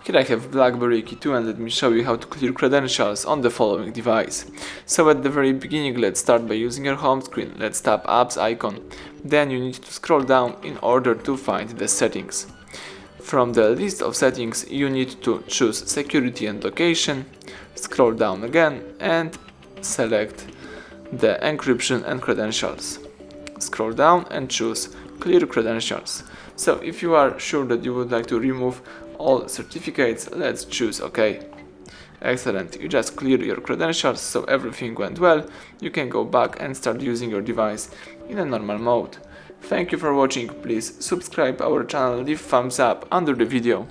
Here I have BLACKBERRY Key2 and let me show you how to clear credentials on the following device. So at the very beginning, let's start by using your home screen. Let's tap apps icon. Then you need to scroll down in order to find the settings. From the list of settings, you need to choose security and location, scroll down again and select the encryption and credentials. Scroll down and choose clear credentials. So if you are sure that you would like to remove all certificates, let's choose OK. Excellent, you just cleared your credentials, so everything went well. You can go back and start using your device in a normal mode. Thank you for watching. Please subscribe our channel, leave thumbs up under the video.